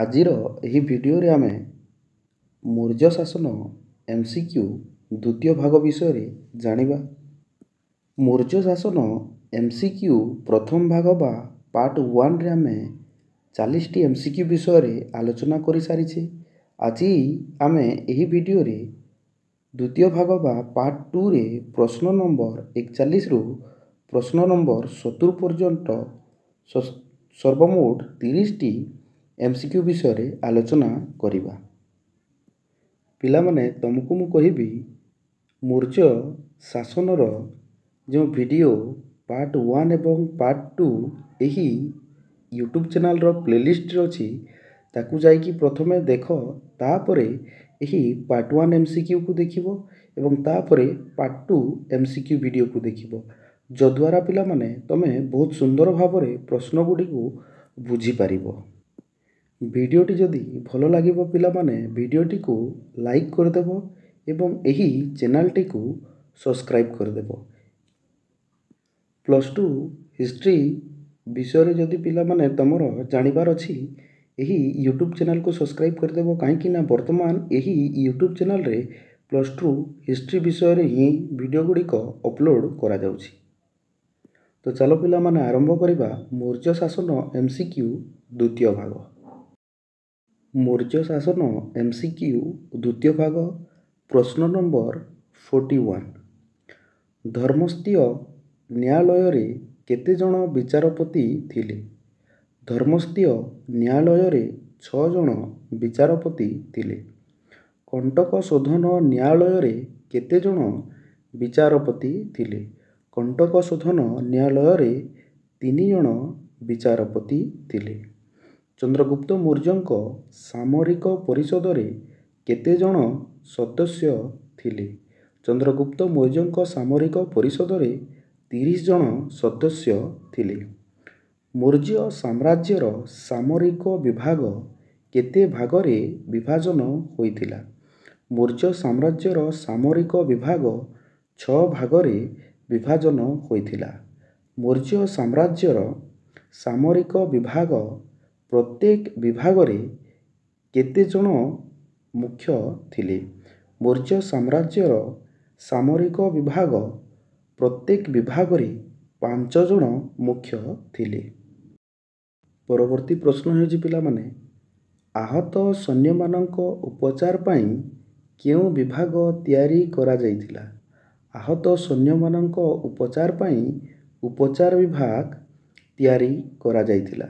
ଆଜିର ଏହି ଭିଡ଼ିଓରେ ଆମେ ମୌର୍ଯ୍ୟ ଶାସନ MCQ ଦ୍ୱିତୀୟ ଭାଗ ବିଷୟରେ ଜାଣିବା। ମୌର୍ଯ୍ୟ ଶାସନ MCQ ପ୍ରଥମ ଭାଗ ବା ପାର୍ଟ 1ରେ ଆମେ 40ଟି MCQ ବିଷୟରେ ଆଲୋଚନା କରିସାରିଛେ। ଆଜି ଆମେ ଏହି ଭିଡ଼ିଓରେ ଦ୍ୱିତୀୟ ଭାଗ ବା ପାର୍ଟ 2ରେ ପ୍ରଶ୍ନ ନମ୍ବର 41ରୁ ପ୍ରଶ୍ନ ନମ୍ବର 70 ପର୍ଯ୍ୟନ୍ତ ସର୍ବମୋଟ 30ଟି MCQ ବିଷୟରେ ଆଲୋଚନା କରିବା। ପିଲାମାନେ, ତୁମକୁ ମୁଁ କହିବି ମୌର୍ଯ୍ୟ ଶାସନର ଯେଉଁ ଭିଡ଼ିଓ ପାର୍ଟ 1 ଏବଂ ପାର୍ଟ 2 ଏହି ୟୁଟ୍ୟୁବ୍ ଚ୍ୟାନେଲର ପ୍ଲେଲିଷ୍ଟରେ ଅଛି, ତାକୁ ଯାଇକି ପ୍ରଥମେ ଦେଖ, ତାପରେ ଏହି ପାର୍ଟ 1 MCQକୁ ଦେଖିବ ଏବଂ ତାପରେ ପାର୍ଟ 2 MCQ ଭିଡ଼ିଓକୁ ଦେଖିବ, ଯଦ୍ୱାରା ପିଲାମାନେ ତୁମେ ବହୁତ ସୁନ୍ଦର ଭାବରେ ପ୍ରଶ୍ନଗୁଡ଼ିକୁ ବୁଝିପାରିବ। ଭିଡ଼ିଓଟି ଯଦି ଭଲ ଲାଗିବ ପିଲାମାନେ ଭିଡ଼ିଓଟିକୁ ଲାଇକ୍ କରିଦେବ ଏବଂ ଏହି ଚ୍ୟାନେଲଟିକୁ ସବସ୍କ୍ରାଇବ୍ କରିଦେବ। +2 ହିଷ୍ଟ୍ରି ବିଷୟରେ ଯଦି ପିଲାମାନେ ତୁମର ଜାଣିବାର ଅଛି, ଏହି ୟୁଟ୍ୟୁବ୍ ଚ୍ୟାନେଲକୁ ସବସ୍କ୍ରାଇବ୍ କରିଦେବ। କାହିଁକି ନା ବର୍ତ୍ତମାନ ଏହି ୟୁଟ୍ୟୁବ୍ ଚ୍ୟାନେଲରେ +2 ହିଷ୍ଟ୍ରି ବିଷୟରେ ହିଁ ଭିଡ଼ିଓ ଗୁଡ଼ିକ ଅପଲୋଡ଼ କରାଯାଉଛି। ତ ଚାଲ ପିଲାମାନେ ଆରମ୍ଭ କରିବା ମୌର୍ଯ୍ୟ ଶାସନ MCQ ଦ୍ୱିତୀୟ ଭାଗ। ମୌର୍ଯ୍ୟ ଶାସନ MCQ ଦ୍ୱିତୀୟ ଭାଗ ପ୍ରଶ୍ନ ନମ୍ବର 41। ଧର୍ମସ୍ତୀୟ ନ୍ୟାୟାଳୟରେ କେତେ ଜଣ ବିଚାରପତି ଥିଲେ? ଧର୍ମସ୍ତୀୟ ନ୍ୟାୟାଳୟରେ 6 ଜଣ ବିଚାରପତି ଥିଲେ। କଣ୍ଟକ ଶୋଧନ ନ୍ୟାୟାଳୟରେ କେତେ ଜଣ ବିଚାରପତି ଥିଲେ? କଣ୍ଟକ ଶୋଧନ ନ୍ୟାୟାଳୟରେ 3 ଜଣ ବିଚାରପତି ଥିଲେ। ଚନ୍ଦ୍ରଗୁପ୍ତ ମୌର୍ଯ୍ୟଙ୍କ ସାମରିକ ପରିଷଦରେ କେତେ ଜଣ ସଦସ୍ୟ ଥିଲେ? ଚନ୍ଦ୍ରଗୁପ୍ତ ମୌର୍ଯ୍ୟଙ୍କ ସାମରିକ ପରିଷଦରେ 30 ଜଣ ସଦସ୍ୟ ଥିଲେ। ମୌର୍ଯ୍ୟ ସାମ୍ରାଜ୍ୟର ସାମରିକ ବିଭାଗ କେତେ ଭାଗରେ ବିଭାଜନ ହୋଇଥିଲା? ମୌର୍ଯ୍ୟ ସାମ୍ରାଜ୍ୟର ସାମରିକ ବିଭାଗ 6 ଭାଗରେ ବିଭାଜନ ହୋଇଥିଲା। ମୌର୍ଯ୍ୟ ସାମ୍ରାଜ୍ୟର ସାମରିକ ବିଭାଗ ପ୍ରତ୍ୟେକ ବିଭାଗରେ କେତେ ଜଣ ମୁଖ୍ୟ ଥିଲେ? ମୌର୍ଯ୍ୟ ସାମ୍ରାଜ୍ୟର ସାମରିକ ବିଭାଗ ପ୍ରତ୍ୟେକ ବିଭାଗରେ 5 ଜଣ ମୁଖ୍ୟ ଥିଲେ। ପରବର୍ତ୍ତୀ ପ୍ରଶ୍ନ ହେଉଛି ପିଲାମାନେ, ଆହତ ସୈନ୍ୟମାନଙ୍କ ଉପଚାର ପାଇଁ କେଉଁ ବିଭାଗ ତିଆରି କରାଯାଇଥିଲା? ଆହତ ସୈନ୍ୟମାନଙ୍କ ଉପଚାର ପାଇଁ ଉପଚାର ବିଭାଗ ତିଆରି କରାଯାଇଥିଲା।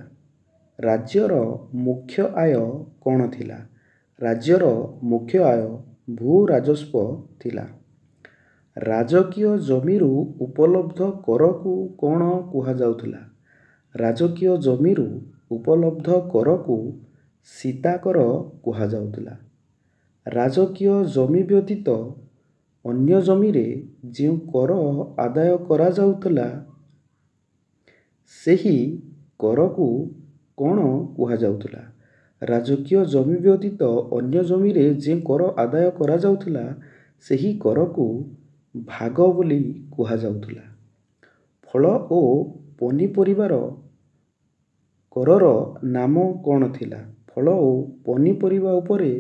ରାଜ୍ୟର ମୁଖ୍ୟ ଆୟ କ'ଣ ଥିଲା? ରାଜ୍ୟର ମୁଖ୍ୟ ଆୟ ଭୂ ରାଜସ୍ୱ ଥିଲା। ରାଜକୀୟ ଜମିରୁ ଉପଲବ୍ଧ କରକୁ କ'ଣ କୁହାଯାଉଥିଲା? ରାଜକୀୟ ଜମିରୁ ଉପଲବ୍ଧ କରକୁ ସୀତାକର କୁହାଯାଉଥିଲା। ରାଜକୀୟ ଜମି ବ୍ୟତୀତ ଅନ୍ୟ ଜମିରେ ଯେଉଁ କର ଆଦାୟ କରାଯାଉଥିଲା, ସେହି କରକୁ କ'ଣ କୁହାଯାଉଥିଲା? ରାଜକୀୟ ଜମି ବ୍ୟତୀତ ଅନ୍ୟ ଜମିରେ ଯେଉଁ କର ଆଦାୟ କରାଯାଉଥିଲା, ସେହି କରକୁ ଭାଗ ବୋଲି କୁହାଯାଉଥିଲା। ଫଳ ଓ ପନିପରିବାର କରର ନାମ କ'ଣ ଥିଲା? ଫଳ ଓ ପନିପରିବା ଉପରେ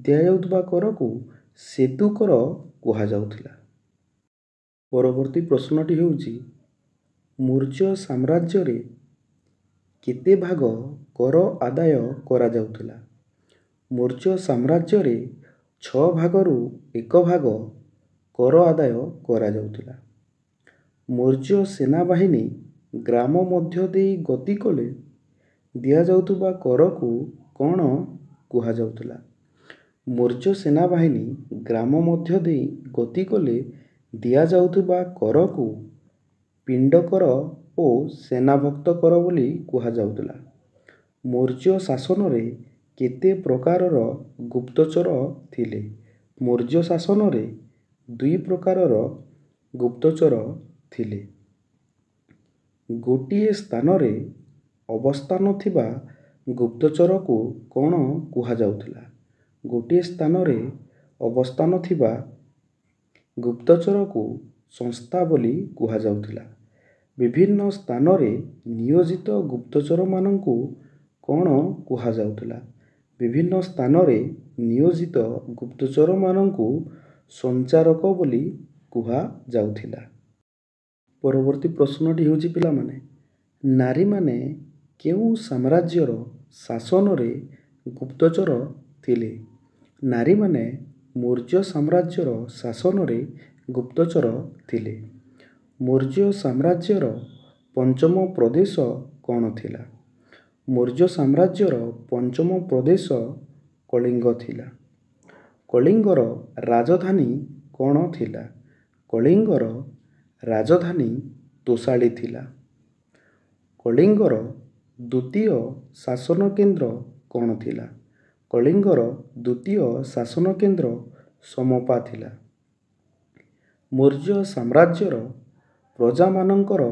ଦିଆଯାଉଥିବା କରକୁ ସେତୁ କର କୁହାଯାଉଥିଲା। ପରବର୍ତ୍ତୀ ପ୍ରଶ୍ନଟି ହେଉଛି, ମୌର୍ଯ୍ୟ ସାମ୍ରାଜ୍ୟରେ କେତେ ଭାଗ କର ଆଦାୟ କରାଯାଉଥିଲା? ମୌର୍ଯ୍ୟ ସାମ୍ରାଜ୍ୟରେ 6 ଭାଗରୁ 1 ଭାଗ କର ଆଦାୟ କରାଯାଉଥିଲା। ମୌର୍ଯ୍ୟ ସେନାବାହିନୀ ଗ୍ରାମ ମଧ୍ୟ ଦେଇ ଗତି କଲେ ଦିଆଯାଉଥିବା କରକୁ କ'ଣ କୁହାଯାଉଥିଲା? ମୌର୍ଯ୍ୟ ସେନାବାହିନୀ ଗ୍ରାମ ମଧ୍ୟ ଦେଇ ଗତି କଲେ ଦିଆଯାଉଥିବା କରକୁ ପିଣ୍ଡ କର ଓ ସେନାଭକ୍ତ କର ବୋଲି କୁହାଯାଉଥିଲା। ମୌର୍ଯ୍ୟ ଶାସନରେ କେତେ ପ୍ରକାରର ଗୁପ୍ତଚର ଥିଲେ? ମୌର୍ଯ୍ୟ ଶାସନରେ 2 ପ୍ରକାରର ଗୁପ୍ତଚର ଥିଲେ। ଗୋଟିଏ ସ୍ଥାନରେ ଅବସ୍ଥାନ ଥିବା ଗୁପ୍ତଚରକୁ କ'ଣ କୁହାଯାଉଥିଲା? ଗୋଟିଏ ସ୍ଥାନରେ ଅବସ୍ଥାନ ଥିବା ଗୁପ୍ତଚରକୁ ସଂସ୍ଥା ବୋଲି କୁହାଯାଉଥିଲା। ବିଭିନ୍ନ ସ୍ଥାନରେ ନିୟୋଜିତ ଗୁପ୍ତଚରମାନଙ୍କୁ କ'ଣ କୁହାଯାଉଥିଲା? ବିଭିନ୍ନ ସ୍ଥାନରେ ନିୟୋଜିତ ଗୁପ୍ତଚରମାନଙ୍କୁ ସଞ୍ଚାରକ ବୋଲି କୁହାଯାଉଥିଲା। ପରବର୍ତ୍ତୀ ପ୍ରଶ୍ନଟି ହେଉଛି ପିଲାମାନେ, ନାରୀମାନେ କେଉଁ ସାମ୍ରାଜ୍ୟର ଶାସନରେ ଗୁପ୍ତଚର ଥିଲେ? ନାରୀମାନେ ମୌର୍ଯ୍ୟ ସାମ୍ରାଜ୍ୟର ଶାସନରେ ଗୁପ୍ତଚର ଥିଲେ। ମୌର୍ଯ୍ୟ ସାମ୍ରାଜ୍ୟର ପଞ୍ଚମ ପ୍ରଦେଶ କ'ଣ ଥିଲା? ମୌର୍ଯ୍ୟ ସାମ୍ରାଜ୍ୟର ପଞ୍ଚମ ପ୍ରଦେଶ କଳିଙ୍ଗ ଥିଲା। କଳିଙ୍ଗର ରାଜଧାନୀ କ'ଣ ଥିଲା? କଳିଙ୍ଗର ରାଜଧାନୀ ତୋଷାଳୀ ଥିଲା। କଳିଙ୍ଗର ଦ୍ୱିତୀୟ ଶାସନ କେନ୍ଦ୍ର କ'ଣ ଥିଲା? କଳିଙ୍ଗର ଦ୍ୱିତୀୟ ଶାସନ କେନ୍ଦ୍ର ସମପା ଥିଲା। ମୌର୍ଯ୍ୟ ସାମ୍ରାଜ୍ୟର ପ୍ରଜାମାନଙ୍କର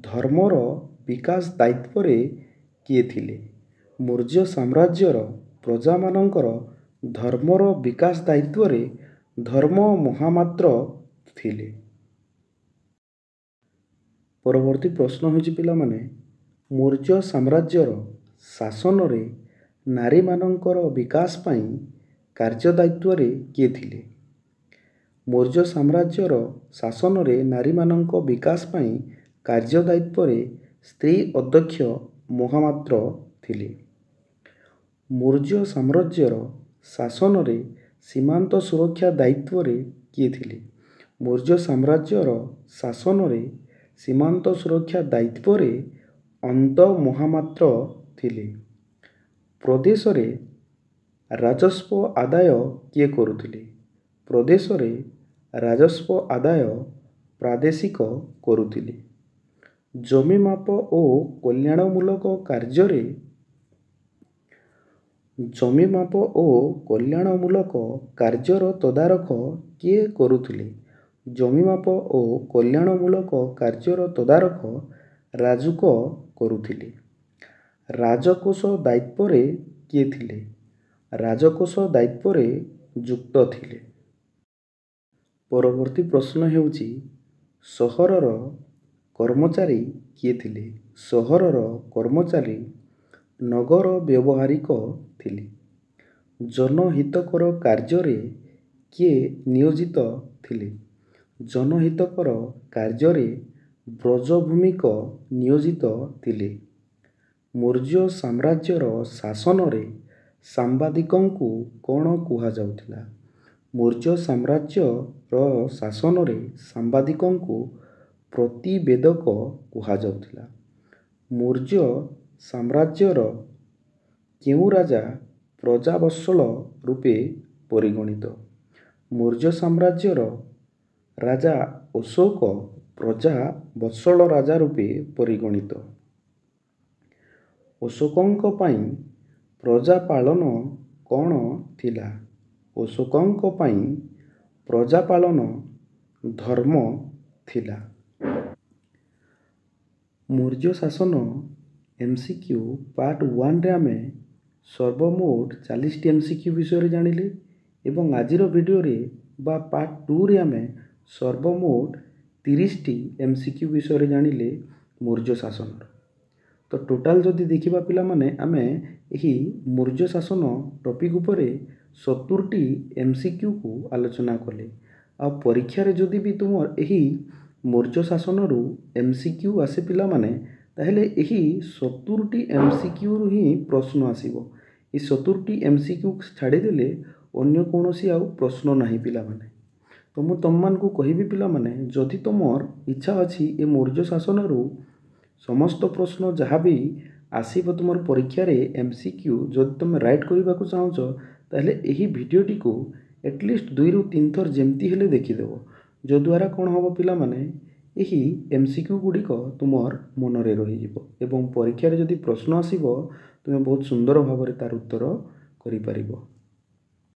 ଧର୍ମର ବିକାଶ ଦାୟିତ୍ୱରେ କିଏ ଥିଲେ? ମୌର୍ଯ୍ୟ ସାମ୍ରାଜ୍ୟର ପ୍ରଜାମାନଙ୍କର ଧର୍ମର ବିକାଶ ଦାୟିତ୍ୱରେ ଧର୍ମ ମହାମାତ୍ର ଥିଲେ। ପରବର୍ତ୍ତୀ ପ୍ରଶ୍ନ ହେଉଛି ପିଲାମାନେ, ମୌର୍ଯ୍ୟ ସାମ୍ରାଜ୍ୟର ଶାସନରେ ନାରୀମାନଙ୍କର ବିକାଶ ପାଇଁ କାର୍ଯ୍ୟ ଦାୟିତ୍ୱରେ କିଏ ଥିଲେ? ମୌର୍ଯ୍ୟ ସାମ୍ରାଜ୍ୟର ଶାସନରେ ନାରୀମାନଙ୍କ ବିକାଶ ପାଇଁ କାର୍ଯ୍ୟ ଦାୟିତ୍ୱରେ ସ୍ତ୍ରୀ ଅଧ୍ୟକ୍ଷ ମହାମାତ୍ର ଥିଲେ। ମୌର୍ଯ୍ୟ ସାମ୍ରାଜ୍ୟର ଶାସନରେ ସୀମାନ୍ତ ସୁରକ୍ଷା ଦାୟିତ୍ୱରେ କିଏ ଥିଲେ? ମୌର୍ଯ୍ୟ ସାମ୍ରାଜ୍ୟର ଶାସନରେ ସୀମାନ୍ତ ସୁରକ୍ଷା ଦାୟିତ୍ୱରେ ଅନ୍ତ ମହାମାତ୍ର ଥିଲେ। ପ୍ରଦେଶରେ ରାଜସ୍ୱ ଆଦାୟ କିଏ କରୁଥିଲେ? ପ୍ରଦେଶରେ ରାଜସ୍ୱ ଆଦାୟ ପ୍ରାଦେଶିକ କରୁଥିଲେ। ଜମି ମାପ ଓ କଲ୍ୟାଣମୂଳକ କାର୍ଯ୍ୟରେ କାର୍ଯ୍ୟର ତଦାରଖ କିଏ କରୁଥିଲେ? ଜମି ମାପ ଓ କଲ୍ୟାଣମୂଳକ କାର୍ଯ୍ୟର ତଦାରଖ ରାଜୁକ କରୁଥିଲେ। ରାଜକୋଷ ଦାୟିତ୍ୱରେ କିଏ ଥିଲେ? ରାଜକୋଷ ଦାୟିତ୍ୱରେ ଯୁକ୍ତ ଥିଲେ। ପରବର୍ତ୍ତୀ ପ୍ରଶ୍ନ ହେଉଛି, ସହରର କର୍ମଚାରୀ କିଏ ଥିଲେ? ସହରର କର୍ମଚାରୀ ନଗର ବ୍ୟବହାରିକ ଥିଲେ। ଜନହିତକର କାର୍ଯ୍ୟରେ କିଏ ନିୟୋଜିତ ଥିଲେ? ଜନହିତକର କାର୍ଯ୍ୟରେ ବ୍ରଜଭୂମିକ ନିୟୋଜିତ ଥିଲେ। ମୌର୍ଯ୍ୟ ସାମ୍ରାଜ୍ୟର ଶାସନରେ ସାମ୍ବାଦିକଙ୍କୁ କ'ଣ କୁହାଯାଉଥିଲା? ମୌର୍ଯ୍ୟ ସାମ୍ରାଜ୍ୟର ଶାସନରେ ସାମ୍ବାଦିକଙ୍କୁ ପ୍ରତିବେଦକ କୁହାଯାଉଥିଲା। ମୌର୍ଯ୍ୟ ସାମ୍ରାଜ୍ୟର କେଉଁ ରାଜା ପ୍ରଜାବତ୍ସଳ ରୂପେ ପରିଗଣିତ? ମୌର୍ଯ୍ୟ ସାମ୍ରାଜ୍ୟର ରାଜା ଅଶୋକ ପ୍ରଜାବତ୍ସଳ ରାଜା ରୂପେ ପରିଗଣିତ। ଅଶୋକଙ୍କ ପାଇଁ ପ୍ରଜାପାଳନ କ'ଣ ଥିଲା? ଅଶୋକଙ୍କ ପାଇଁ ପ୍ରଜାପାଳନ ଧର୍ମ ଥିଲା। ମୌର୍ଯ୍ୟ ଶାସନ MCQ ପାର୍ଟ 1ରେ ଆମେ ସର୍ବମୋଟ 40ଟି MCQ ବିଷୟରେ ଜାଣିଲେ ଏବଂ ଆଜିର ଭିଡ଼ିଓରେ ବା ପାର୍ଟ 2ରେ ଆମେ ସର୍ବମୋଟ 30ଟି MCQ ବିଷୟରେ ଜାଣିଲେ ମୌର୍ଯ୍ୟ ଶାସନର। ତ ଟୋଟାଲ ଯଦି ଦେଖିବା ପିଲାମାନେ, ଆମେ ଏହି ମୌର୍ଯ୍ୟ ଶାସନ ଟପିକ୍ ଉପରେ 70ଟି MCQକୁ ଆଲୋଚନା କଲେ। ଆଉ ପରୀକ୍ଷାରେ ଯଦି ବି ତୁମର ଏହି ମୌର୍ଯ୍ୟ ଶାସନରୁ MCQ ଆସେ ପିଲାମାନେ, ତାହେଲେ ଏହି 70ଟି MCQରୁ ହିଁ ପ୍ରଶ୍ନ ଆସିବ। ଏହି 70ଟି MCQ ଛାଡ଼ିଦେଲେ ଅନ୍ୟ କୌଣସି ଆଉ ପ୍ରଶ୍ନ ନାହିଁ ପିଲାମାନେ। ତ ମୁଁ ତୁମମାନଙ୍କୁ କହିବି ପିଲାମାନେ, ଯଦି ତୁମର ଇଚ୍ଛା ଅଛି ଏ ମୌର୍ଯ୍ୟ ଶାସନରୁ ସମସ୍ତ ପ୍ରଶ୍ନ ଯାହା ବି ଆସିବ ତୁମର ପରୀକ୍ଷାରେ MCQ ଯଦି ତୁମେ ରାଇଟ୍ କରିବାକୁ ଚାହୁଁଛ, ତାହେଲେ ଏହି ଭିଡ଼ିଓଟିକୁ ଏଟଲିଷ୍ଟ 2ରୁ 3 ଥର ଯେମିତି ହେଲେ ଦେଖିଦେବ। ଯଦ୍ୱାରା କ'ଣ ହେବ ପିଲାମାନେ, ଏହି MCQ ଗୁଡ଼ିକ ତୁମର ମନରେ ରହିଯିବ ଏବଂ ପରୀକ୍ଷାରେ ଯଦି ପ୍ରଶ୍ନ ଆସିବ ତୁମେ ବହୁତ ସୁନ୍ଦର ଭାବରେ ତାର ଉତ୍ତର କରିପାରିବ।